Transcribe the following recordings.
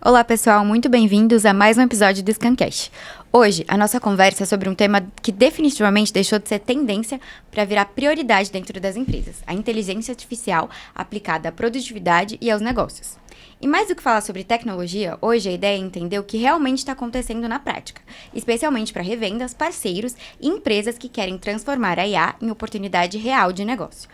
Olá, pessoal, muito bem-vindos a mais um episódio do Scancast. Hoje, a nossa conversa é sobre um tema que definitivamente deixou de ser tendência para virar prioridade dentro das empresas, a inteligência artificial aplicada à produtividade e aos negócios. E mais do que falar sobre tecnologia, hoje a ideia é entender o que realmente está acontecendo na prática, especialmente para revendas, parceiros e empresas que querem transformar a IA em oportunidade real de negócio.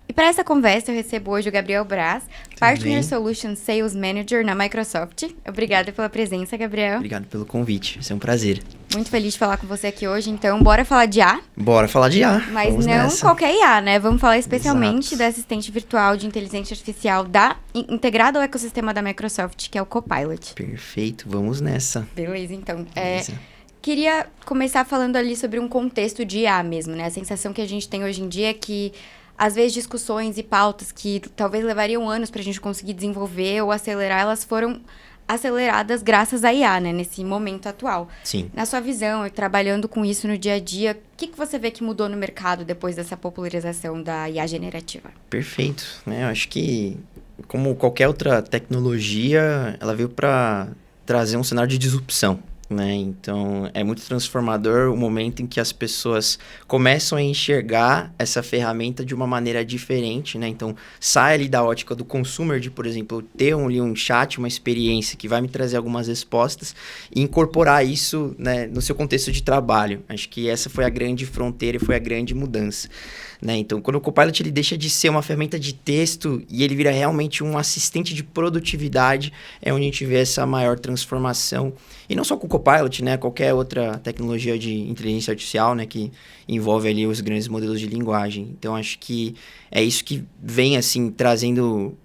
E para essa conversa, eu recebo hoje o Gabriel Braz, Partner Solution Sales Manager na Microsoft. Obrigada pela presença, Gabriel. Obrigado pelo convite, vai ser um prazer. Muito feliz de falar com você aqui hoje, então bora falar de IA? Bora falar de IA. Mas vamos não nessa. qualquer IA, né? Vamos falar especialmente Exato. da assistente virtual de inteligência artificial integrada ao ecossistema da Microsoft, que é o Copilot. Perfeito, vamos nessa. Beleza, então. Beleza. Queria começar falando ali sobre um contexto de IA mesmo, né? A sensação que a gente tem hoje em dia é que às vezes discussões e pautas que talvez levariam anos para a gente conseguir desenvolver ou acelerar, elas foram aceleradas graças à IA, né? Nesse momento atual. Sim. Na sua visão, e trabalhando com isso no dia a dia, o que você vê que mudou no mercado depois dessa popularização da IA generativa? Perfeito, né? Eu acho que, como qualquer outra tecnologia, ela veio para trazer um cenário de disrupção, né? Então, é muito transformador o momento em que as pessoas começam a enxergar essa ferramenta de uma maneira diferente, né? Então, sai ali da ótica do consumer, de, por exemplo, ter um chat, uma experiência que vai me trazer algumas respostas e incorporar isso, né, no seu contexto de trabalho. Acho que essa foi a grande fronteira e foi a grande mudança, né? Então, quando o Copilot ele deixa de ser uma ferramenta de texto e ele vira realmente um assistente de produtividade, é onde a gente vê essa maior transformação. E não só com o Copilot, né? Qualquer outra tecnologia de inteligência artificial, né? Que envolve ali os grandes modelos de linguagem. Então, acho que é isso que vem, assim, trazendo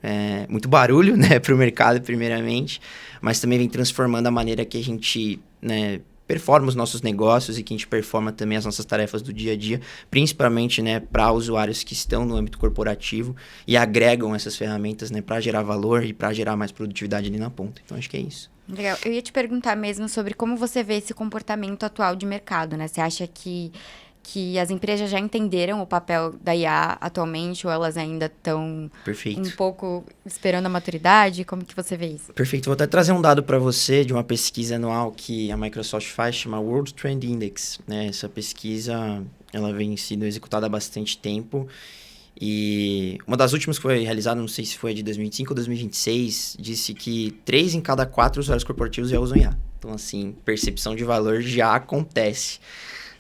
muito barulho, né? Para o mercado, primeiramente. Mas também vem transformando a maneira que a gente, né, performa os nossos negócios e que a gente performa também as nossas tarefas do dia a dia, principalmente, né, para usuários que estão no âmbito corporativo e agregam essas ferramentas, né, para gerar valor e para gerar mais produtividade ali na ponta. Então, acho que é isso. Legal. Eu ia te perguntar mesmo sobre como você vê esse comportamento atual de mercado, né? Você acha que as empresas já entenderam o papel da IA atualmente ou elas ainda estão um pouco esperando a maturidade? Como que você vê isso? Perfeito. Vou até trazer um dado para você de uma pesquisa anual que a Microsoft faz, chama World Trend Index, né? Essa pesquisa, ela vem sendo executada há bastante tempo e uma das últimas que foi realizada, não sei se foi de 2025 ou 2026, disse que 3 em cada 4 usuários corporativos já usam IA. Então, assim, percepção de valor já acontece,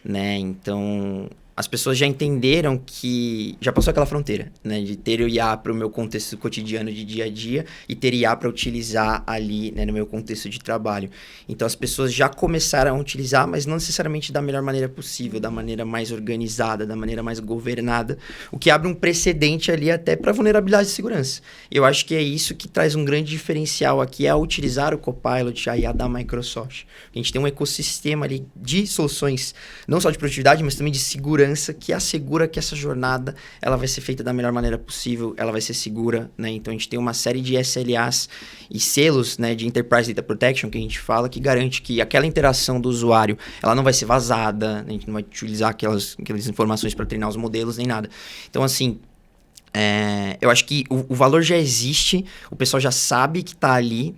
né? Então, as pessoas já entenderam que já passou aquela fronteira, né? De ter o IA para o meu contexto cotidiano de dia a dia e ter IA para utilizar ali, né, no meu contexto de trabalho. Então, as pessoas já começaram a utilizar, mas não necessariamente da melhor maneira possível, da maneira mais organizada, da maneira mais governada, o que abre um precedente ali até para vulnerabilidade de segurança. Eu acho que é isso que traz um grande diferencial aqui, é utilizar o Copilot, a IA da Microsoft. A gente tem um ecossistema ali de soluções, não só de produtividade, mas também de segurança, que assegura que essa jornada ela vai ser feita da melhor maneira possível, ela vai ser segura, né? Então, a gente tem uma série de SLAs e selos, né, de Enterprise Data Protection, que a gente fala, que garante que aquela interação do usuário, ela não vai ser vazada, né? A gente não vai utilizar aquelas informações para treinar os modelos, nem nada. Então, assim, eu acho que o valor já existe, o pessoal já sabe que está ali.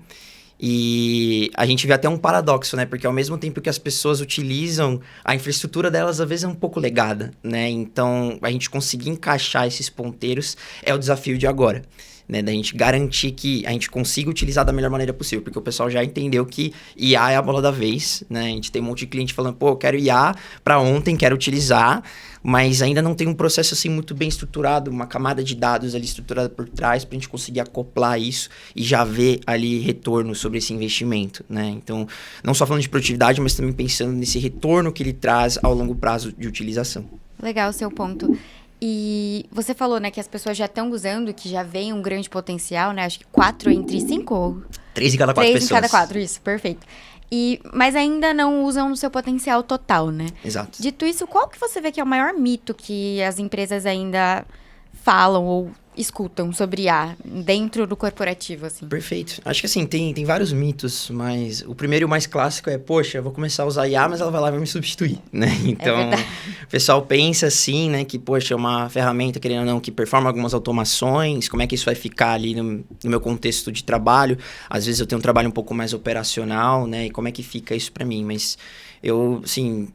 E a gente vê até um paradoxo, né? Porque ao mesmo tempo que as pessoas utilizam, a infraestrutura delas às vezes é um pouco legada, né? Então, a gente conseguir encaixar esses ponteiros é o desafio de agora, né? Da gente garantir que a gente consiga utilizar da melhor maneira possível, porque o pessoal já entendeu que IA é a bola da vez, né? A gente tem um monte de cliente falando, pô, eu quero IA para ontem, quero utilizar, mas ainda não tem um processo assim muito bem estruturado, uma camada de dados ali estruturada por trás para a gente conseguir acoplar isso e já ver ali retorno sobre esse investimento, né? Então, não só falando de produtividade, mas também pensando nesse retorno que ele traz ao longo prazo de utilização. Legal o seu ponto. E você falou, né, que as pessoas já estão usando, que já vem um grande potencial, né? Acho que 4 entre 5 ou... 3 em cada 4 pessoas. 3 em cada 4, isso, perfeito. Mas ainda não usam no seu potencial total, né? Exato. Dito isso, qual que você vê que é o maior mito que as empresas ainda falam ou escutam sobre IA dentro do corporativo, assim? Perfeito. Acho que assim, tem vários mitos, mas o primeiro e o mais clássico é, poxa, eu vou começar a usar IA, mas ela vai lá e vai me substituir, né? Então, o pessoal pensa assim, né, que, poxa, é uma ferramenta, querendo ou não, que performa algumas automações, como é que isso vai ficar ali no meu contexto de trabalho? Às vezes eu tenho um trabalho um pouco mais operacional, né, e como é que fica isso para mim? Mas eu, assim,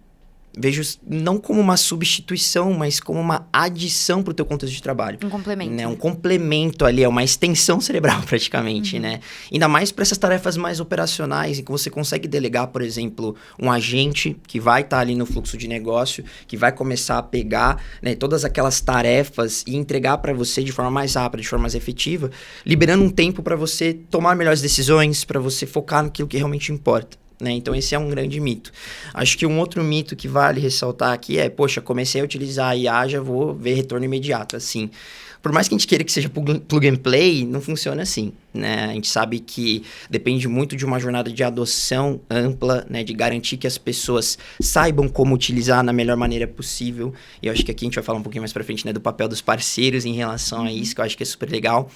vejo não como uma substituição, mas como uma adição para o teu contexto de trabalho. Um complemento. Né? Um complemento ali, é uma extensão cerebral praticamente, né? Ainda mais para essas tarefas mais operacionais, em que você consegue delegar, por exemplo, um agente que vai estar ali no fluxo de negócio, que vai começar a pegar, né, todas aquelas tarefas e entregar para você de forma mais rápida, de forma mais efetiva, liberando um tempo para você tomar melhores decisões, para você focar naquilo que realmente importa. Né? Então, esse é um grande mito. Acho que um outro mito que vale ressaltar aqui é, poxa, comecei a utilizar a IA, já vou ver retorno imediato. Assim, por mais que a gente queira que seja plug and play, não funciona assim. Né? A gente sabe que depende muito de uma jornada de adoção ampla, né? De garantir que as pessoas saibam como utilizar na melhor maneira possível. E eu acho que aqui a gente vai falar um pouquinho mais pra frente, né, do papel dos parceiros em relação a isso, que eu acho que é super legal.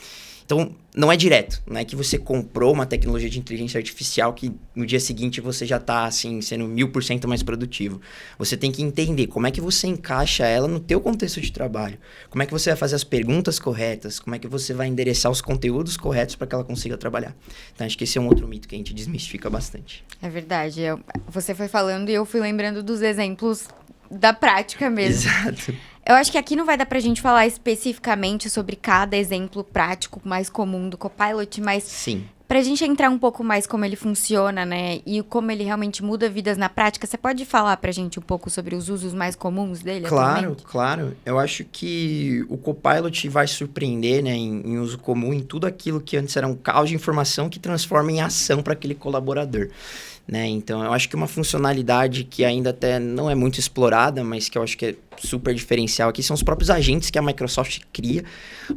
Então, não é direto, não é que você comprou uma tecnologia de inteligência artificial que no dia seguinte você já está assim, sendo 1000% mais produtivo. Você tem que entender como é que você encaixa ela no teu contexto de trabalho, como é que você vai fazer as perguntas corretas, como é que você vai endereçar os conteúdos corretos para que ela consiga trabalhar. Então, acho que esse é um outro mito que a gente desmistifica bastante. É verdade. Você foi falando e eu fui lembrando dos exemplos da prática mesmo. Exato. Eu acho que aqui não vai dar pra gente falar especificamente sobre cada exemplo prático mais comum do Copilot, mas Sim. pra gente entrar um pouco mais como ele funciona, né, e como ele realmente muda vidas na prática, você pode falar pra gente um pouco sobre os usos mais comuns dele atualmente? Claro. Eu acho que o Copilot vai surpreender, né, em uso comum, em tudo aquilo que antes era um caos de informação que transforma em ação para aquele colaborador. Né? Então, eu acho que uma funcionalidade que ainda até não é muito explorada, mas que eu acho que é super diferencial aqui, são os próprios agentes que a Microsoft cria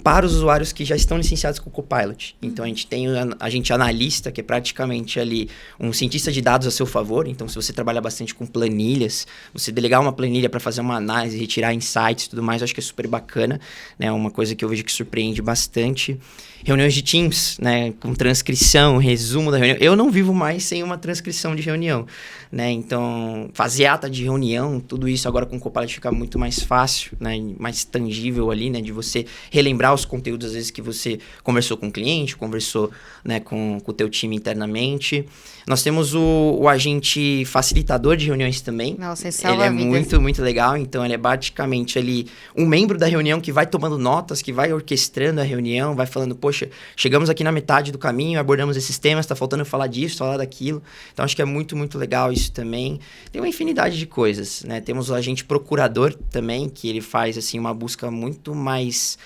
para os usuários que já estão licenciados com o Copilot. Então, a gente tem o agente analista, que é praticamente ali um cientista de dados a seu favor. Então, se você trabalha bastante com planilhas, você delegar uma planilha para fazer uma análise, retirar insights e tudo mais, eu acho que é super bacana. Né? Uma coisa que eu vejo que surpreende bastante. Reuniões de Teams, né, com transcrição, resumo da reunião. Eu não vivo mais sem uma transcrição de reunião, né? Então, fazer ata de reunião, tudo isso agora com o Copilot fica muito mais fácil, né, mais tangível ali, né, de você relembrar os conteúdos às vezes que você conversou com o cliente, conversou, né, com o teu time internamente. Nós temos o agente facilitador de reuniões também. Nossa, isso salva ele é vidas. muito legal. Então, ele é praticamente ali um membro da reunião que vai tomando notas, que vai orquestrando a reunião, vai falando, poxa, chegamos aqui na metade do caminho, abordamos esses temas, tá faltando falar disso, falar daquilo. Então, acho que é muito legal isso também. Tem uma infinidade de coisas, né? Temos o agente procurador também, que ele faz, assim, uma busca muito mais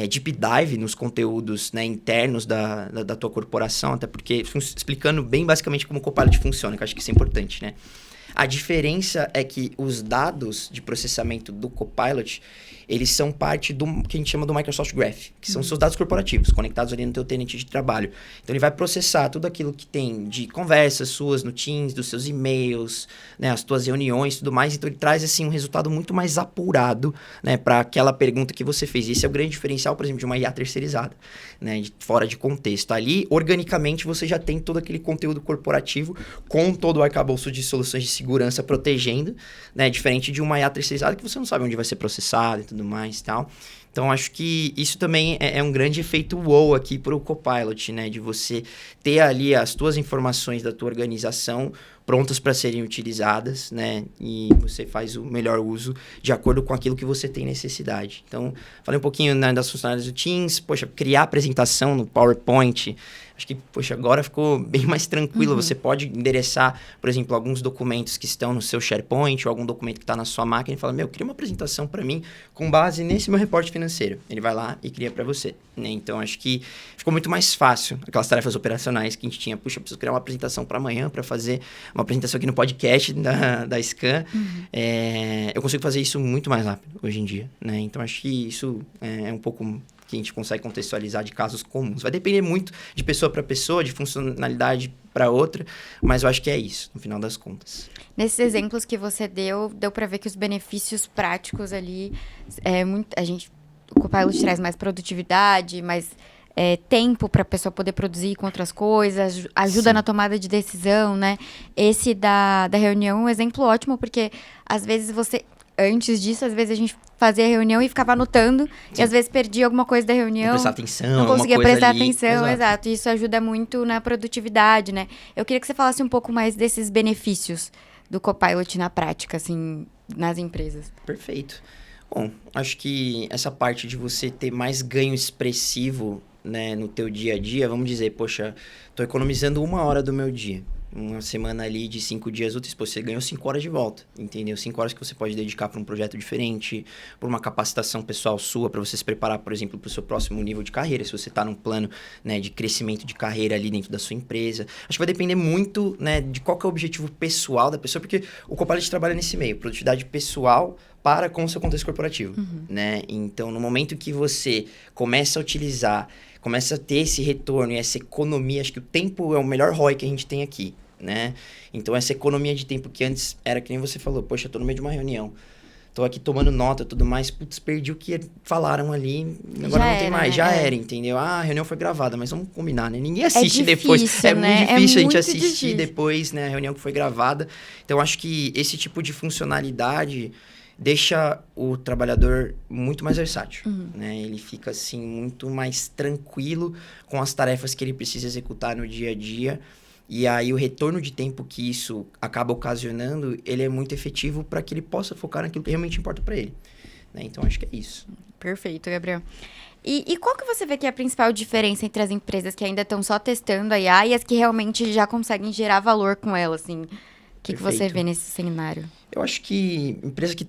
deep dive nos conteúdos, né, internos da tua corporação, até porque, explicando bem basicamente como o Copilot funciona, que eu acho que isso é importante, né? A diferença é que os dados de processamento do Copilot, eles são parte do que a gente chama do Microsoft Graph, que são seus dados corporativos, conectados ali no teu tenant de trabalho. Então, ele vai processar tudo aquilo que tem de conversas suas no Teams, dos seus e-mails, né, as tuas reuniões e tudo mais. Então, ele traz, assim, um resultado muito mais apurado, né, para aquela pergunta que você fez. Esse é o grande diferencial, por exemplo, de uma IA terceirizada, né, fora de contexto. Ali, organicamente, você já tem todo aquele conteúdo corporativo com todo o arcabouço de soluções de segurança protegendo, né, diferente de uma IA terceirizada que você não sabe onde vai ser processado e tudo mais e tal. Então, acho que isso também é um grande efeito wow aqui para o Copilot, né? De você ter ali as tuas informações da tua organização prontas para serem utilizadas, né? E você faz o melhor uso de acordo com aquilo que você tem necessidade. Então, falei um pouquinho, né, das funcionalidades do Teams. Poxa, criar apresentação no PowerPoint. Acho que, poxa, agora ficou bem mais tranquilo. Você pode endereçar, por exemplo, alguns documentos que estão no seu SharePoint ou algum documento que está na sua máquina e fala, cria uma apresentação para mim com base nesse meu reporte financeiro. Ele vai lá e cria para você. Né? Então, acho que ficou muito mais fácil aquelas tarefas operacionais que a gente tinha. Puxa, eu preciso criar uma apresentação para amanhã para fazer uma apresentação aqui no podcast da Scan. Eu consigo fazer isso muito mais rápido hoje em dia. Né? Então, acho que isso é um pouco que a gente consegue contextualizar de casos comuns. Vai depender muito de pessoa para pessoa, de funcionalidade para outra, mas eu acho que é isso, no final das contas. Nesses exemplos que você deu para ver que os benefícios práticos ali, a gente o Copilot traz mais produtividade, mais tempo para a pessoa poder produzir com outras coisas, ajuda Sim. na tomada de decisão, né? Esse da reunião é um exemplo ótimo, porque às vezes antes disso, às vezes a gente fazia a reunião e ficava anotando, Sim. e às vezes perdia alguma coisa da reunião. Não prestar atenção, não alguma conseguia coisa prestar ali. atenção, exato. Isso ajuda muito na produtividade, né? Eu queria que você falasse um pouco mais desses benefícios do Copilot na prática, assim, nas empresas. Perfeito. Bom, acho que essa parte de você ter mais ganho expressivo, né, no teu dia a dia, vamos dizer, poxa, tô economizando 1 hora do meu dia. Uma semana ali de 5 dias úteis, pô, você ganhou 5 horas de volta, entendeu? 5 horas que você pode dedicar para um projeto diferente, para uma capacitação pessoal sua, para você se preparar, por exemplo, para o seu próximo nível de carreira, se você está num plano, né, de crescimento de carreira ali dentro da sua empresa. Acho que vai depender muito, né, de qual que é o objetivo pessoal da pessoa, porque o Copilot trabalha nesse meio, produtividade pessoal para com o seu contexto corporativo, né? Então, no momento que você começa a utilizar, começa a ter esse retorno e essa economia, acho que o tempo é o melhor ROI que a gente tem aqui, né? Então, essa economia de tempo que antes era que nem você falou, poxa, eu tô no meio de uma reunião, tô aqui tomando nota e tudo mais, putz, perdi o que falaram ali, agora não tem mais, já era, entendeu? Ah, a reunião foi gravada, mas vamos combinar, né? Ninguém assiste depois. É muito difícil a gente assistir depois, né, a reunião que foi gravada. Então, acho que esse tipo de funcionalidade deixa o trabalhador muito mais versátil, né? Ele fica, assim, muito mais tranquilo com as tarefas que ele precisa executar no dia a dia. E aí, o retorno de tempo que isso acaba ocasionando, ele é muito efetivo para que ele possa focar naquilo que realmente importa para ele, né? Então, acho que é isso. Perfeito, Gabriel. E qual que você vê que é a principal diferença entre as empresas que ainda estão só testando a IA e as que realmente já conseguem gerar valor com ela, assim? O que você vê nesse cenário? Eu acho que empresa que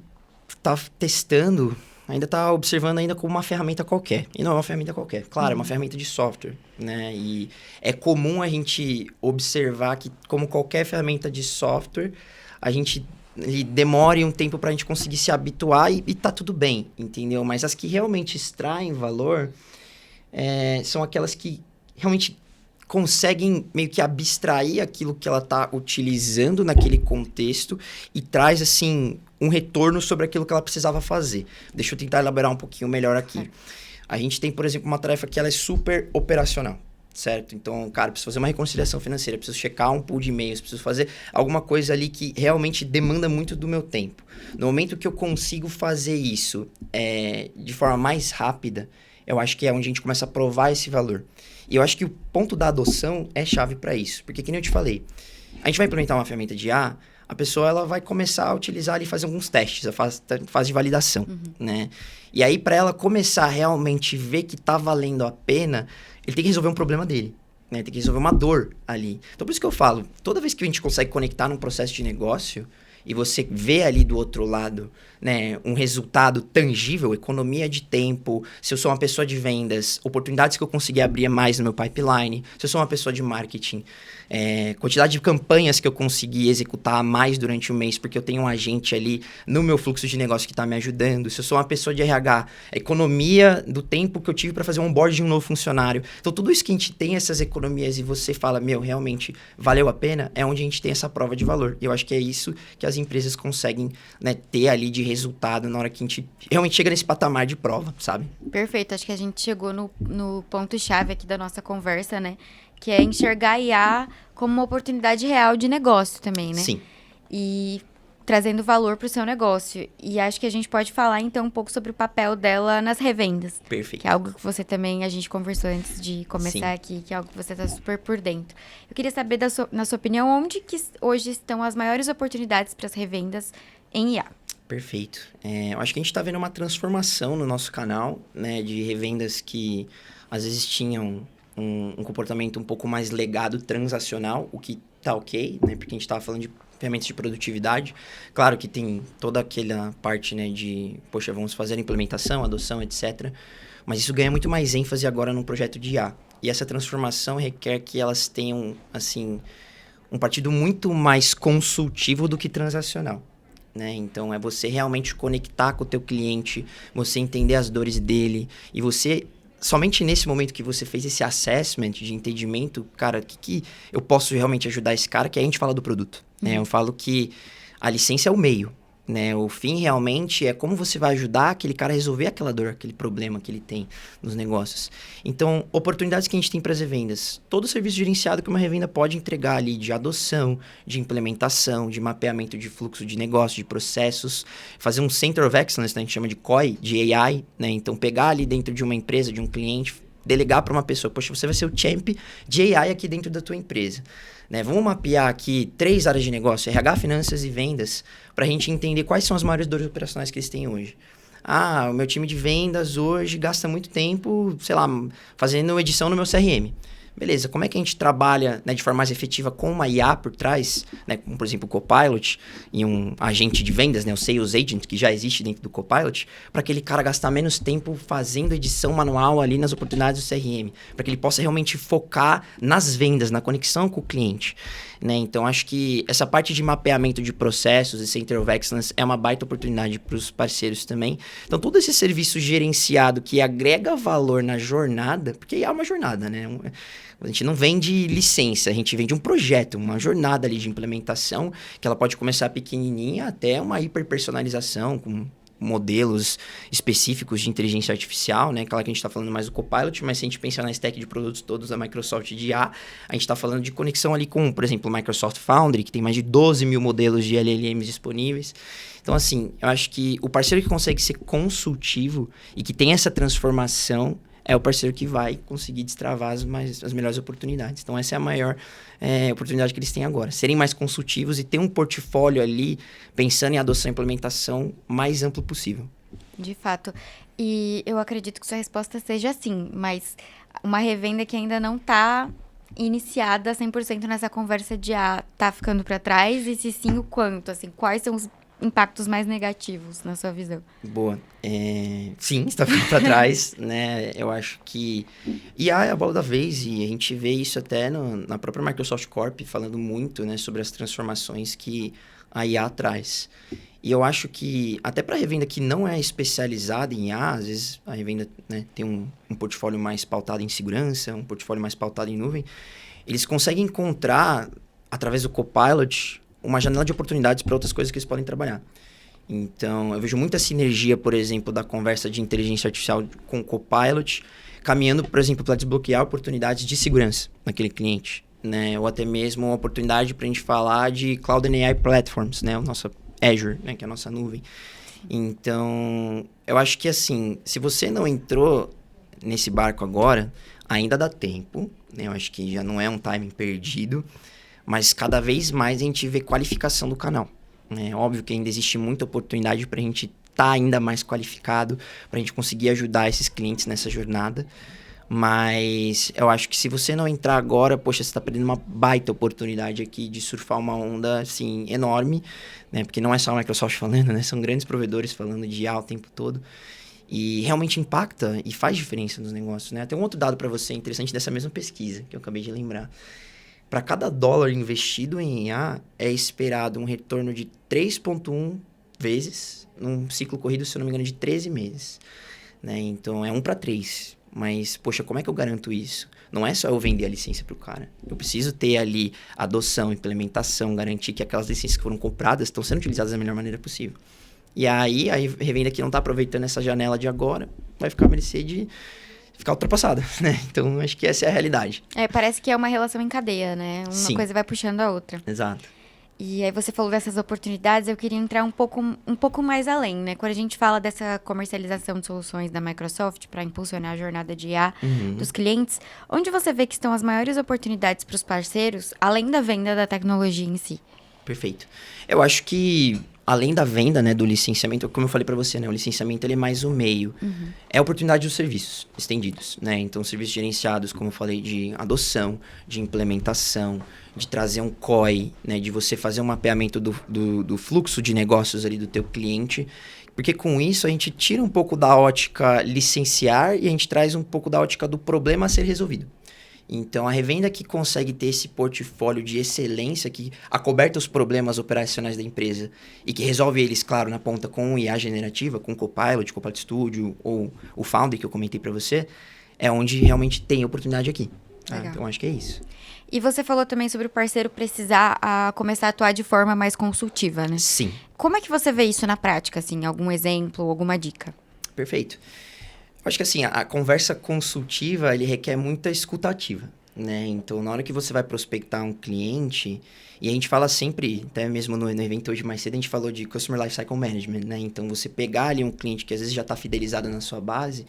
está testando ainda está observando ainda como uma ferramenta qualquer. E não é uma ferramenta qualquer. Claro, é uma ferramenta de software, né? E é comum a gente observar que, como qualquer ferramenta de software, a gente demore um tempo para a gente conseguir se habituar e tá tudo bem, entendeu? Mas as que realmente extraem valor são aquelas que realmente conseguem meio que abstrair aquilo que ela está utilizando naquele contexto e traz, assim, um retorno sobre aquilo que ela precisava fazer. Deixa eu tentar elaborar um pouquinho melhor aqui. A gente tem, por exemplo, uma tarefa que ela é super operacional, certo? Então, cara, preciso fazer uma reconciliação financeira, preciso checar um pool de e-mails, preciso fazer alguma coisa ali que realmente demanda muito do meu tempo. No momento que eu consigo fazer isso de forma mais rápida, eu acho que é onde a gente começa a provar esse valor. E eu acho que o ponto da adoção é chave para isso. Porque, que nem eu te falei, a gente vai implementar uma ferramenta de IA, a pessoa ela vai começar a utilizar ali, fazer alguns testes, a fase de validação, né? E aí, para ela começar a realmente ver que tá valendo a pena, ele tem que resolver um problema dele, né? Tem que resolver uma dor ali. Então, por isso que eu falo, toda vez que a gente consegue conectar num processo de negócio e você vê ali do outro lado, né, um resultado tangível, economia de tempo, se eu sou uma pessoa de vendas, oportunidades que eu consegui abrir mais no meu pipeline, se eu sou uma pessoa de marketing, quantidade de campanhas que eu consegui executar mais durante o mês, porque eu tenho um agente ali no meu fluxo de negócio que está me ajudando, se eu sou uma pessoa de RH, a economia do tempo que eu tive para fazer um onboard de um novo funcionário. Então, tudo isso que a gente tem, essas economias, e você fala, meu, realmente valeu a pena, é onde a gente tem essa prova de valor. E eu acho que é isso que as empresas conseguem, né, ter ali de resultado na hora que a gente realmente chega nesse patamar de prova, sabe? Perfeito, acho que a gente chegou no ponto-chave aqui da nossa conversa, né? Que é enxergar a IA como uma oportunidade real de negócio também, né? Sim. E trazendo valor para o seu negócio. E acho que a gente pode falar, então, um pouco sobre o papel dela nas revendas. Perfeito. Que é algo que você também, a gente conversou antes de começar Sim. aqui, que é algo que você está super por dentro. Eu queria saber, na sua opinião, onde que hoje estão as maiores oportunidades para as revendas em IA? Perfeito. Eu acho que a gente está vendo uma transformação no nosso canal, né, de revendas que às vezes tinham um comportamento um pouco mais legado, transacional, o que tá ok, né, porque a gente estava falando de ferramentas de produtividade. Claro que tem toda aquela parte, né, de, poxa, vamos fazer a implementação, adoção, etc. Mas isso ganha muito mais ênfase agora num projeto de IA. E essa transformação requer que elas tenham, assim, um partido muito mais consultivo do que transacional, né? Então, é você realmente conectar com o teu cliente, você entender as dores dele, e você, somente nesse momento que você fez esse assessment de entendimento, cara, o que eu posso realmente ajudar esse cara, que aí a gente fala do produto, né? Eu falo que a licença é o meio, né? O fim realmente é como você vai ajudar aquele cara a resolver aquela dor, aquele problema que ele tem nos negócios. Então, oportunidades que a gente tem para as revendas. Todo serviço gerenciado que uma revenda pode entregar ali de adoção, de implementação, de mapeamento de fluxo de negócio, de processos, fazer um Center of Excellence, né? A gente chama de COI, de AI, né? Então, pegar ali dentro de uma empresa, de um cliente, delegar para uma pessoa. Poxa, você vai ser o champ de AI aqui dentro da tua empresa. Né? Vamos mapear aqui 3 áreas de negócio, RH, finanças e vendas, para a gente entender quais são as maiores dores operacionais que eles têm hoje. Ah, o meu time de vendas hoje gasta muito tempo, sei lá, fazendo edição no meu CRM. Beleza, como é que a gente trabalha, né, de forma mais efetiva com uma IA por trás, né, como por exemplo o Copilot e um agente de vendas, né, o Sales Agent, que já existe dentro do Copilot, para aquele cara gastar menos tempo fazendo edição manual ali nas oportunidades do CRM, para que ele possa realmente focar nas vendas, na conexão com o cliente. Né? Então, acho que essa parte de mapeamento de processos e Center of Excellence é uma baita oportunidade para os parceiros também. Então, todo esse serviço gerenciado que agrega valor na jornada, porque é uma jornada, né? A gente não vende licença, a gente vende um projeto, uma jornada ali de implementação, que ela pode começar pequenininha até uma hiperpersonalização, com modelos específicos de inteligência artificial, né? Claro que a gente está falando mais do Copilot, mas se a gente pensar na stack de produtos todos da Microsoft de IA, a gente está falando de conexão ali com, por exemplo, o Microsoft Foundry, que tem mais de 12 mil modelos de LLMs disponíveis. Então, assim, eu acho que o parceiro que consegue ser consultivo e que tem essa transformação é o parceiro que vai conseguir destravar as melhores oportunidades. Então, essa é a maior oportunidade que eles têm agora. Serem mais consultivos e ter um portfólio ali, pensando em adoção e implementação, mais amplo possível. De fato. E eu acredito que sua resposta seja sim, mas uma revenda que ainda não está iniciada 100% nessa conversa de tá ficando para trás, e se sim, o quanto? Assim, quais são os impactos mais negativos na sua visão? Boa. Sim, está ficando para trás, né? Eu acho que IA é a bola da vez e a gente vê isso até na própria Microsoft Corp falando muito, né, sobre as transformações que a IA traz. E eu acho que até para revenda que não é especializada em IA, às vezes a revenda, né, tem um portfólio mais pautado em segurança, um portfólio mais pautado em nuvem, eles conseguem encontrar, através do Copilot, uma janela de oportunidades para outras coisas que eles podem trabalhar. Então, eu vejo muita sinergia, por exemplo, da conversa de inteligência artificial com o Copilot, caminhando, por exemplo, para desbloquear oportunidades de segurança naquele cliente, né? Ou até mesmo uma oportunidade para a gente falar de Cloud and AI Platforms, né? O nosso Azure, né? Que é a nossa nuvem. Então, eu acho que assim, se você não entrou nesse barco agora, ainda dá tempo, né? Eu acho que já não é um timing perdido, mas cada vez mais a gente vê qualificação do canal. É óbvio que ainda existe muita oportunidade para a gente estar ainda mais qualificado, para a gente conseguir ajudar esses clientes nessa jornada. Mas eu acho que se você não entrar agora, poxa, você está perdendo uma baita oportunidade aqui de surfar uma onda, assim, enorme, né? Porque não é só a Microsoft falando, né? São grandes provedores falando de IA o tempo todo. E realmente impacta e faz diferença nos negócios, né? Tem um outro dado para você interessante dessa mesma pesquisa, que eu acabei de lembrar. Para cada dólar investido em IA, é esperado um retorno de 3,1 vezes, num ciclo corrido, se eu não me engano, de 13 meses. Né? Então, é 1 para 3. Mas, poxa, como é que eu garanto isso? Não é só eu vender a licença para o cara. Eu preciso ter ali adoção, implementação, garantir que aquelas licenças que foram compradas estão sendo utilizadas da melhor maneira possível. E aí, a revenda que não está aproveitando essa janela de agora, vai ficar a mercê de ficar ultrapassada, né? Então, acho que essa é a realidade. Parece que é uma relação em cadeia, né? Uma coisa vai puxando a outra. Exato. E aí você falou dessas oportunidades, eu queria entrar um pouco mais além, né? Quando a gente fala dessa comercialização de soluções da Microsoft para impulsionar a jornada de IA dos clientes, onde você vê que estão as maiores oportunidades para os parceiros, além da venda da tecnologia em si? Perfeito. Eu acho que, além da venda, né, do licenciamento, como eu falei para você, né, o licenciamento ele é mais o meio. É a oportunidade dos serviços estendidos, né? Então, serviços gerenciados, como eu falei, de adoção, de implementação, de trazer um COI, né, de você fazer um mapeamento do fluxo de negócios ali do teu cliente, porque com isso a gente tira um pouco da ótica licenciar e a gente traz um pouco da ótica do problema a ser resolvido. Então, a revenda que consegue ter esse portfólio de excelência, que acoberta os problemas operacionais da empresa e que resolve eles, claro, na ponta com IA generativa, com Copilot, Copilot Studio ou o Foundry que eu comentei para você, é onde realmente tem oportunidade aqui. Tá? Então, acho que é isso. E você falou também sobre o parceiro precisar começar a atuar de forma mais consultiva, né? Sim. como é que você vê isso na prática, assim? Algum exemplo, alguma dica? Perfeito. Eu acho que assim, a conversa consultiva, ele requer muita escuta ativa, né? Então, na hora que você vai prospectar um cliente, e a gente fala sempre, até mesmo no evento hoje mais cedo, a gente falou de Customer Lifecycle Management, né? Então, você pegar ali um cliente que às vezes já está fidelizado na sua base,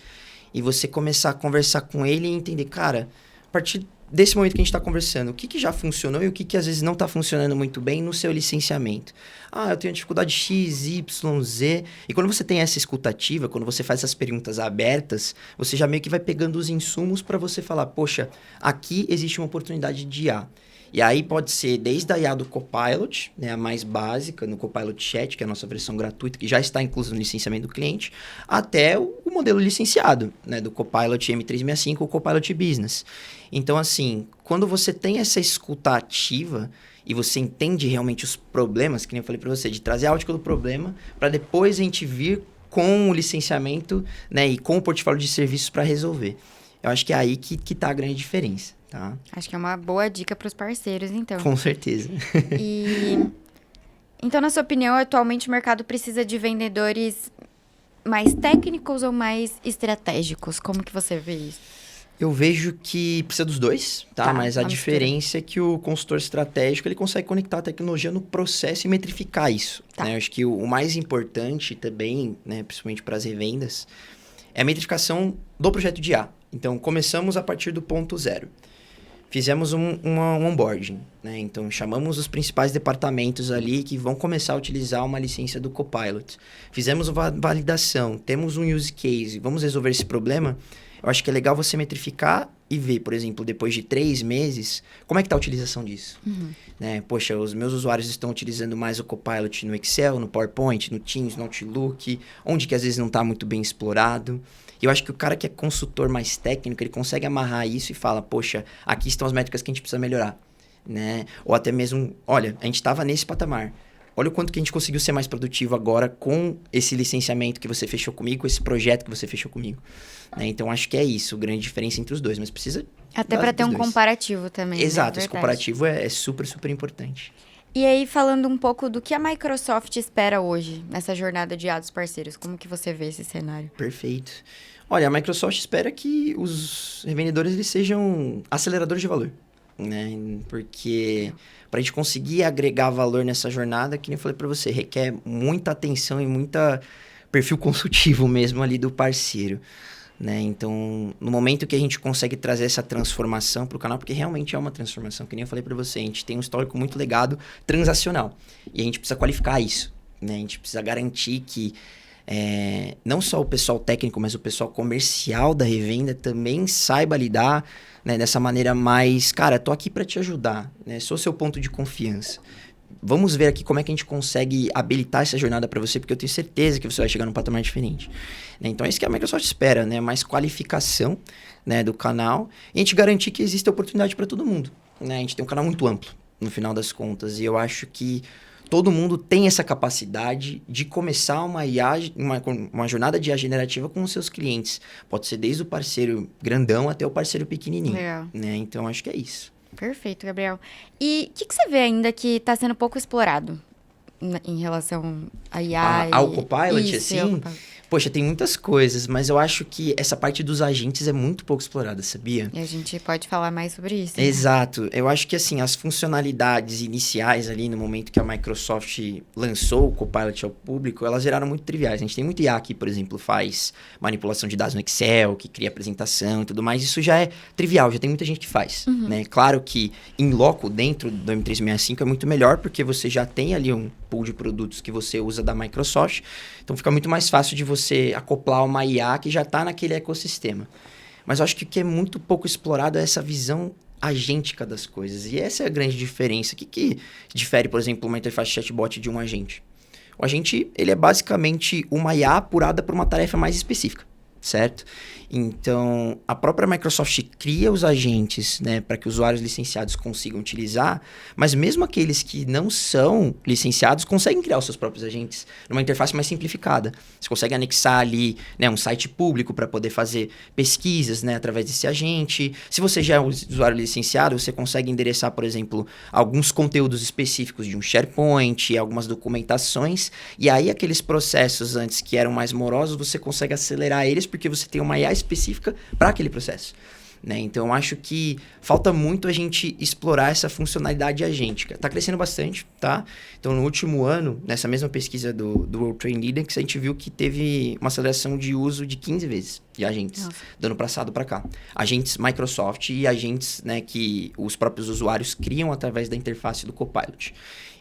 e você começar a conversar com ele e entender, cara, a partir desse momento que a gente está conversando, o que já funcionou e o que às vezes não está funcionando muito bem no seu licenciamento. Ah, eu tenho dificuldade X, Y, Z. E quando você tem essa escutativa, quando você faz essas perguntas abertas, você já meio que vai pegando os insumos para você falar, poxa, aqui existe uma oportunidade de IA. E aí pode ser desde a IA do Copilot, né, a mais básica, no Copilot Chat, que é a nossa versão gratuita, que já está inclusa no licenciamento do cliente, até o modelo licenciado, né, do Copilot M365 ou Copilot Business. Então, assim, quando você tem essa escuta ativa e você entende realmente os problemas, que nem eu falei para você, de trazer a ótica do problema, para depois a gente vir com o licenciamento, né, e com o portfólio de serviços para resolver. Eu acho que é aí que está a grande diferença. Tá? Acho que é uma boa dica para os parceiros, então. Com certeza. Então, na sua opinião, atualmente o mercado precisa de vendedores mais técnicos ou mais estratégicos? Como que você vê isso? Eu vejo que precisa dos dois, tá? Mas a diferença é que o consultor estratégico ele consegue conectar a tecnologia no processo e metrificar isso. Tá. Né? Eu acho que o mais importante também, né, principalmente para as revendas, é a metrificação do projeto de IA. Então, começamos a partir do ponto zero. Fizemos um onboarding, né? Então, chamamos os principais departamentos ali que vão começar a utilizar uma licença do Copilot. Fizemos uma validação, temos um use case, vamos resolver esse problema. Eu acho que é legal você metrificar e ver, por exemplo, depois de 3 meses, como é que está a utilização disso. Né? Poxa, os meus usuários estão utilizando mais o Copilot no Excel, no PowerPoint, no Teams, no Outlook, onde que às vezes não está muito bem explorado. E eu acho que o cara que é consultor mais técnico, ele consegue amarrar isso e fala, poxa, aqui estão as métricas que a gente precisa melhorar. Né? Ou até mesmo, olha, a gente estava nesse patamar. Olha o quanto que a gente conseguiu ser mais produtivo agora com esse licenciamento que você fechou comigo, com esse projeto que você fechou comigo. Né? Então, acho que é isso, a grande diferença entre os dois. Mas precisa... Até para ter um comparativo também. Exato, né? Esse comparativo é super, super importante. E aí, falando um pouco do que a Microsoft espera hoje, nessa jornada de IA dos parceiros, como que você vê esse cenário? Perfeito. Olha, a Microsoft espera que os revendedores eles sejam aceleradores de valor. Né? Porque para a gente conseguir agregar valor nessa jornada, que nem eu falei para você, requer muita atenção e muita perfil consultivo mesmo ali do parceiro. Né? Então, no momento que a gente consegue trazer essa transformação para o canal, porque realmente é uma transformação, que nem eu falei para você, a gente tem um histórico muito legado transacional e a gente precisa qualificar isso. Né? A gente precisa garantir que não só o pessoal técnico, mas o pessoal comercial da revenda também saiba lidar, né, dessa maneira mais... Cara, tô aqui para te ajudar, né? Sou seu ponto de confiança. Vamos ver aqui como é que a gente consegue habilitar essa jornada para você, porque eu tenho certeza que você vai chegar num patamar diferente. Né? Então, é isso que a Microsoft espera, né? Mais qualificação, né, do canal e a gente garantir que existe oportunidade para todo mundo. Né? A gente tem um canal muito amplo, no final das contas, e eu acho que todo mundo tem essa capacidade de começar uma jornada de IA generativa com os seus clientes. Pode ser desde o parceiro grandão até o parceiro pequenininho. Legal. Né? Então, acho que é isso. Perfeito, Gabriel. E o que você vê ainda que está sendo pouco explorado em relação a IA? Ao Copilot, isso, assim? ao Copilot. Poxa, tem muitas coisas, mas eu acho que essa parte dos agentes é muito pouco explorada, sabia? E a gente pode falar mais sobre isso. Né? Exato. Eu acho que, assim, as funcionalidades iniciais ali, no momento que a Microsoft lançou o Copilot ao público, elas geraram muito triviais. A gente tem muito IA que, por exemplo, faz manipulação de dados no Excel, que cria apresentação e tudo mais. Isso já é trivial, já tem muita gente que faz. Né? Claro que, em loco, dentro do M365, é muito melhor, porque você já tem ali um pool de produtos que você usa da Microsoft. Então, fica muito mais fácil de você acoplar uma IA que já está naquele ecossistema. Mas eu acho que o que é muito pouco explorado é essa visão agêntica das coisas. E essa é a grande diferença. O que difere, por exemplo, uma interface chatbot de um agente? O agente, ele é basicamente uma IA apurada por uma tarefa mais específica. certo? Então, a própria Microsoft cria os agentes, né, para que usuários licenciados consigam utilizar, mas mesmo aqueles que não são licenciados conseguem criar os seus próprios agentes numa interface mais simplificada. Você consegue anexar ali, né, um site público para poder fazer pesquisas, né, através desse agente. Se você já é um usuário licenciado, você consegue endereçar, por exemplo, alguns conteúdos específicos de um SharePoint, algumas documentações, e aí aqueles processos antes que eram mais morosos, você consegue acelerar eles porque você tem uma IA específica para aquele processo. Né? Então, eu acho que falta muito a gente explorar essa funcionalidade agêntica. Está crescendo bastante, tá? Então, no último ano, nessa mesma pesquisa do World Trade Index, a gente viu que teve uma aceleração de uso de 15 vezes de agentes, do ano passado para cá. Agentes Microsoft e agentes, né, que os próprios usuários criam através da interface do Copilot.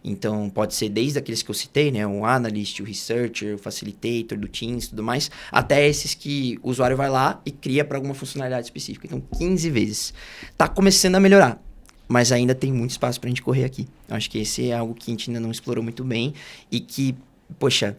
Então, pode ser desde aqueles que eu citei, né? O Analyst, o Researcher, o Facilitator, do Teams e tudo mais, até esses que o usuário vai lá e cria para alguma funcionalidade específica. Então, 15 vezes. Tá começando a melhorar, mas ainda tem muito espaço para a gente correr aqui. Eu acho que esse é algo que a gente ainda não explorou muito bem e que, poxa,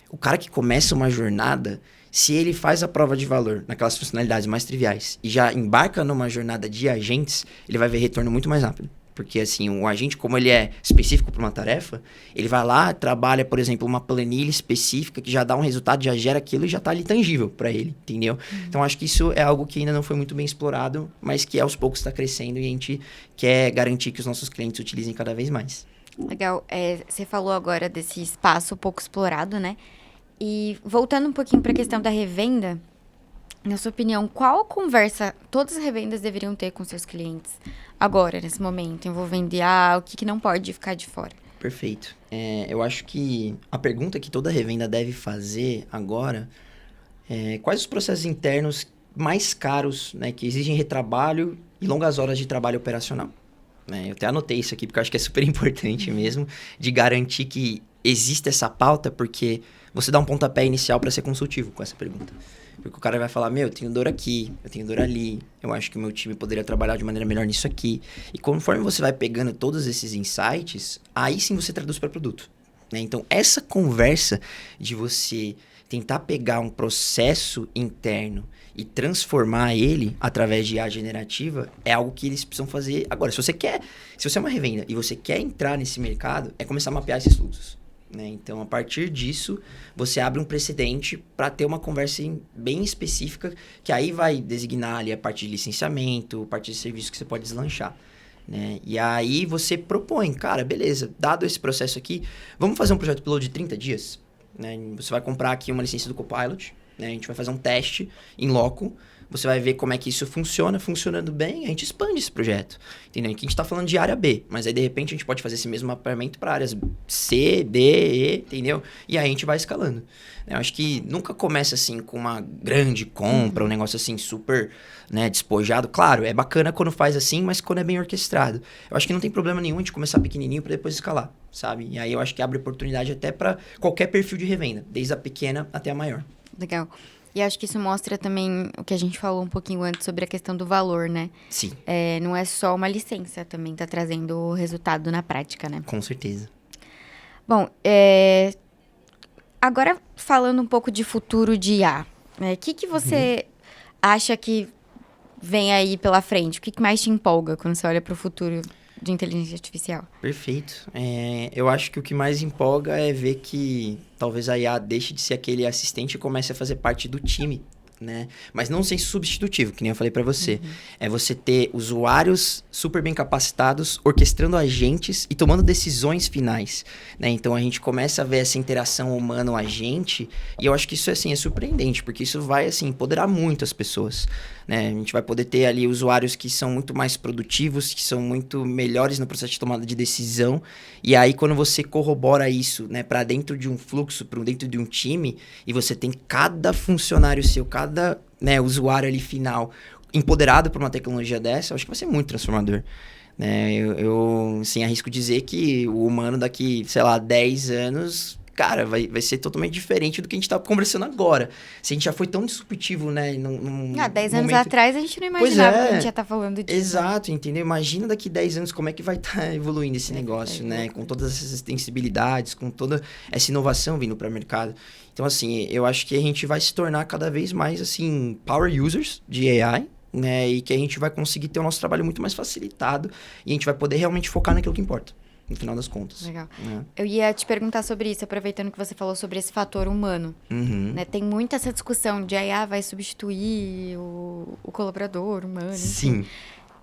o cara que começa uma jornada, se ele faz a prova de valor naquelas funcionalidades mais triviais e já embarca numa jornada de agentes, ele vai ver retorno muito mais rápido. Porque, assim, o agente, como ele é específico para uma tarefa, ele vai lá, trabalha, por exemplo, uma planilha específica que já dá um resultado, já gera aquilo e já está ali tangível para ele, entendeu? Então, acho que isso é algo que ainda não foi muito bem explorado, mas que aos poucos está crescendo e a gente quer garantir que os nossos clientes utilizem cada vez mais. Legal. Você falou agora desse espaço pouco explorado, né? E voltando um pouquinho para a questão da revenda, na sua opinião, qual conversa todas as revendas deveriam ter com seus clientes agora, nesse momento, envolvendo IA, o que não pode ficar de fora? Perfeito. Eu acho que a pergunta que toda revenda deve fazer agora é quais os processos internos mais caros, né, que exigem retrabalho e longas horas de trabalho operacional. Né? Eu até anotei isso aqui porque eu acho que é super importante mesmo, de garantir que existe essa pauta, porque você dá um pontapé inicial para ser consultivo com essa pergunta. Porque o cara vai falar, eu tenho dor aqui, eu tenho dor ali, eu acho que o meu time poderia trabalhar de maneira melhor nisso aqui. E conforme você vai pegando todos esses insights, aí sim você traduz para produto. Né? Então, essa conversa de você tentar pegar um processo interno e transformar ele através de IA generativa é algo que eles precisam fazer agora. Se você é uma revenda e você quer entrar nesse mercado, é começar a mapear esses fluxos. Né? Então, a partir disso, você abre um precedente para ter uma conversa bem específica, que aí vai designar ali a parte de licenciamento, a parte de serviço que você pode deslanchar. Né? E aí você propõe, cara, beleza, dado esse processo aqui, vamos fazer um projeto piloto de 30 dias? Né? Você vai comprar aqui uma licença do Copilot, né? A gente vai fazer um teste em loco, você vai ver como é que isso funciona, funcionando bem, a gente expande esse projeto. Entendeu? Aqui a gente está falando de área B, mas aí de repente a gente pode fazer esse mesmo mapeamento para áreas C, D, E, entendeu? E aí a gente vai escalando. Eu acho que nunca começa assim com uma grande compra, um negócio assim super, né, despojado. Claro, é bacana quando faz assim, mas quando é bem orquestrado. Eu acho que não tem problema nenhum de começar pequenininho para depois escalar, sabe? E aí eu acho que abre oportunidade até para qualquer perfil de revenda, desde a pequena até a maior. Legal. E acho que isso mostra também o que a gente falou um pouquinho antes sobre a questão do valor, né? Sim. Não é só uma licença, também tá trazendo o resultado na prática, né? Com certeza. Bom, agora falando um pouco de futuro de IA, o que você acha que vem aí pela frente? O que mais te empolga quando você olha para o futuro de inteligência artificial? Perfeito. Eu acho que o que mais empolga é ver que talvez a IA deixe de ser aquele assistente e comece a fazer parte do time, né? Mas não sem substitutivo, que nem eu falei para você. É você ter usuários super bem capacitados, orquestrando agentes e tomando decisões finais, né? Então, a gente começa a ver essa interação humano-agente e eu acho que isso assim, é surpreendente, porque isso vai assim, empoderar muito as pessoas. Né? A gente vai poder ter ali usuários que são muito mais produtivos, que são muito melhores no processo de tomada de decisão. E aí, quando você corrobora isso, né, para dentro de um fluxo, para dentro de um time, e você tem cada funcionário seu, cada, né, usuário ali final empoderado por uma tecnologia dessa, eu acho que vai ser muito transformador. Né? Eu assim, arrisco dizer que o humano daqui, sei lá, 10 anos cara, vai ser totalmente diferente do que a gente tá conversando agora. Se a gente já foi tão disruptivo, né? 10 anos atrás a gente não imaginava que a gente ia estar falando disso. Exato, entendeu? Imagina daqui 10 anos como é que vai estar evoluindo esse negócio, né? Com todas essas extensibilidades, com toda essa inovação vindo para o mercado. Então, assim, eu acho que a gente vai se tornar cada vez mais, assim, power users de AI, né? E que a gente vai conseguir ter o nosso trabalho muito mais facilitado e a gente vai poder realmente focar naquilo que importa, no final das contas. Legal. Né? Eu ia te perguntar sobre isso, aproveitando que você falou sobre esse fator humano. Né? Tem muita essa discussão de IA vai substituir o colaborador humano. Sim. Enfim.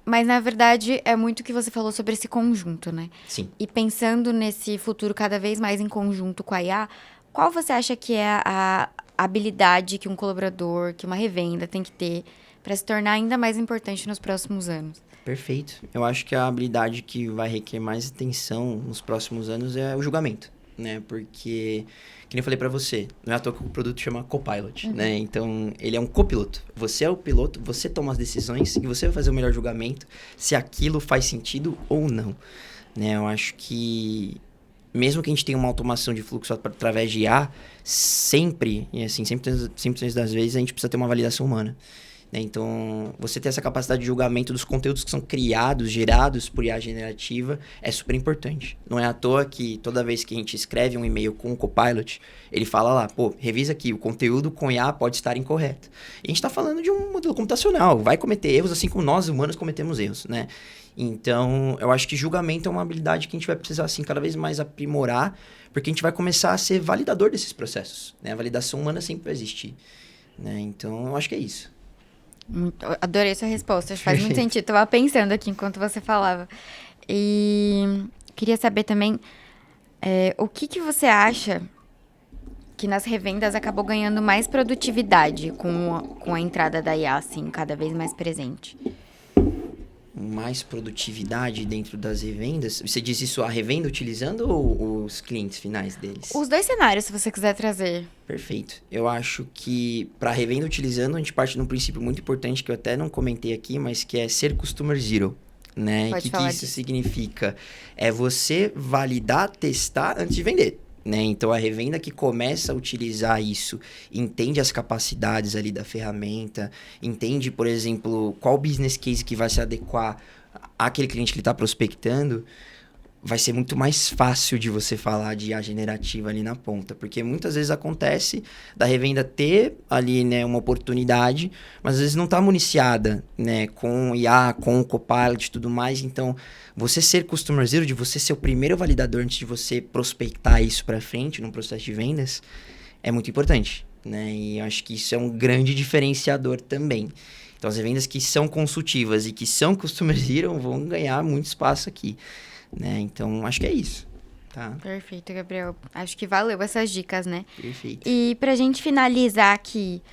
Mas, na verdade, é muito o que você falou sobre esse conjunto, né? Sim. E pensando nesse futuro cada vez mais em conjunto com a IA, qual você acha que é a habilidade que um colaborador, que uma revenda tem que ter para se tornar ainda mais importante nos próximos anos? Perfeito. Eu acho que a habilidade que vai requerer mais atenção nos próximos anos é o julgamento, né? Porque, que nem eu falei pra você, não é à toa que o produto chama Copilot, né? Então, ele é um copiloto. Você é o piloto, você toma as decisões e você vai fazer o melhor julgamento se aquilo faz sentido ou não, né? Eu acho que mesmo que a gente tenha uma automação de fluxo através de IA, sempre, e assim, 100% das vezes a gente precisa ter uma validação humana. Né? Então, você ter essa capacidade de julgamento dos conteúdos que são criados, gerados por IA generativa, é super importante. Não é à toa que toda vez que a gente escreve um e-mail com o Copilot, ele fala lá, pô, revisa aqui, o conteúdo com IA pode estar incorreto. E a gente está falando de um modelo computacional, vai cometer erros assim como nós, humanos, cometemos erros, né? Então, eu acho que julgamento é uma habilidade que a gente vai precisar, assim, cada vez mais aprimorar, porque a gente vai começar a ser validador desses processos, né? A validação humana sempre vai existir, né? Então, eu acho que é isso. Adorei sua resposta, faz muito sentido. Tava pensando aqui enquanto você falava. E queria saber também o que você acha que nas revendas acabou ganhando mais produtividade com a entrada da IA, assim, cada vez mais presente? Mais produtividade dentro das revendas? Você diz isso a revenda utilizando ou os clientes finais deles? Os dois cenários, se você quiser trazer. Perfeito. Eu acho que para revenda utilizando, a gente parte de um princípio muito importante que eu até não comentei aqui, mas que é ser customer zero. Né? O que isso significa? É você validar, testar antes de vender. Né? Então, a revenda que começa a utilizar isso, entende as capacidades ali da ferramenta, entende, por exemplo, qual business case que vai se adequar àquele cliente que ele está prospectando, vai ser muito mais fácil de você falar de IA generativa ali na ponta. Porque muitas vezes acontece da revenda ter ali, né, uma oportunidade, mas às vezes não está municiada, né, com IA, com o Copilot e tudo mais. Então, você ser customer zero, de você ser o primeiro validador antes de você prospectar isso para frente num processo de vendas, é muito importante, né? E eu acho que isso é um grande diferenciador também. Então, as revendas que são consultivas e que são customer zero vão ganhar muito espaço aqui. Né? Então, acho que é isso. Tá? Perfeito, Gabriel. Acho que valeu essas dicas, né? Perfeito. E pra gente finalizar aqui,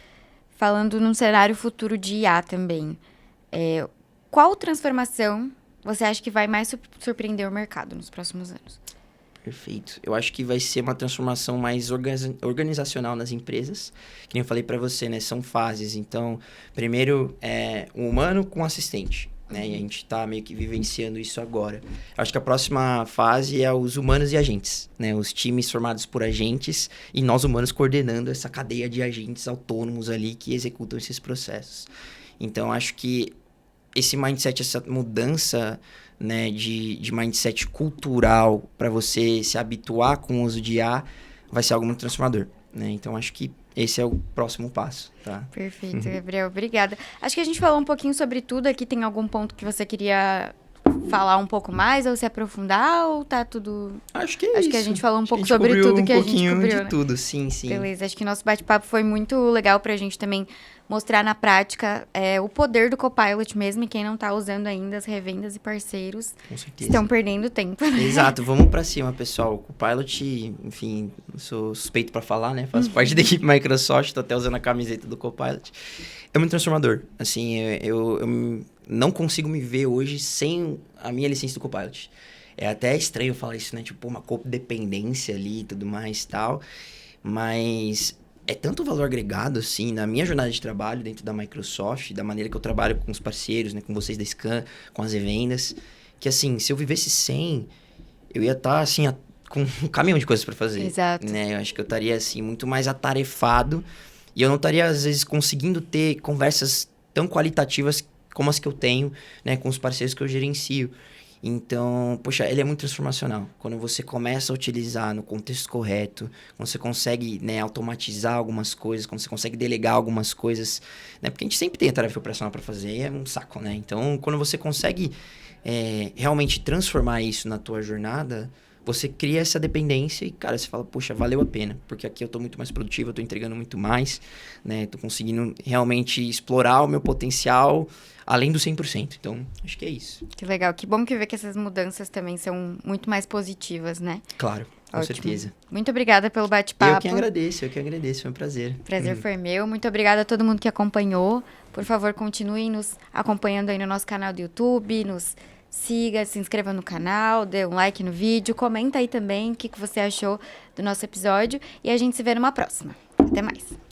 falando num cenário futuro de IA também, qual transformação você acha que vai mais surpreender o mercado nos próximos anos? Perfeito. Eu acho que vai ser uma transformação mais organizacional nas empresas. Que nem eu falei para você, né? São fases. Então, primeiro é um humano com um assistente. Né? E a gente está meio que vivenciando isso agora. Eu acho que a próxima fase é os humanos e agentes, né? Os times formados por agentes e nós humanos coordenando essa cadeia de agentes autônomos ali que executam esses processos. Então, acho que esse mindset, essa mudança, né, de mindset cultural para você se habituar com o uso de IA vai ser algo muito transformador. Né? Então, acho que esse é o próximo passo, tá? Perfeito, Gabriel. Obrigada. Acho que a gente falou um pouquinho sobre tudo aqui. Tem algum ponto que você queria falar um pouco mais ou se aprofundar ou tá tudo... Acho que é isso. Acho que a gente falou um pouco sobre tudo que a gente cobriu, de tudo, sim, sim. Beleza, acho que nosso bate-papo foi muito legal pra gente também mostrar na prática o poder do Copilot mesmo, e quem não tá usando ainda, as revendas e parceiros Com certeza. estão perdendo tempo. Né? Exato, vamos pra cima, pessoal. O Copilot, enfim, sou suspeito pra falar, né? Faço parte da equipe Microsoft, tô até usando a camiseta do Copilot. É muito transformador. Assim, eu não consigo me ver hoje sem a minha licença do Copilot. É até estranho falar isso, né? Tipo, uma codependência ali e tudo mais e tal. Mas é tanto valor agregado, assim, na minha jornada de trabalho dentro da Microsoft, da maneira que eu trabalho com os parceiros, né? Com vocês da Scan, com as revendas, que, assim, se eu vivesse sem, eu ia estar, assim, com um caminhão de coisas para fazer. Exato. Né? Eu acho que eu estaria, assim, muito mais atarefado e eu não estaria, às vezes, conseguindo ter conversas tão qualitativas como as que eu tenho, né, com os parceiros que eu gerencio. Então, poxa, ele é muito transformacional. Quando você começa a utilizar no contexto correto, quando você consegue, né, automatizar algumas coisas, quando você consegue delegar algumas coisas, né, porque a gente sempre tem a tarefa operacional para fazer e é um saco, né? Então, quando você consegue realmente transformar isso na tua jornada, você cria essa dependência e, cara, você fala, poxa, valeu a pena, porque aqui eu tô muito mais produtivo, eu tô entregando muito mais, né? Tô conseguindo realmente explorar o meu potencial além do 100%. Então, acho que é isso. Que legal. Que bom que ver que essas mudanças também são muito mais positivas, né? Claro, com Ótimo. certeza. Muito obrigada pelo bate-papo. Eu que agradeço, foi um prazer. Prazer foi meu. Muito obrigada a todo mundo que acompanhou. Por favor, continuem nos acompanhando aí no nosso canal do YouTube, nos siga, se inscreva no canal, dê um like no vídeo, comenta aí também o que você achou do nosso episódio e a gente se vê numa próxima. Até mais!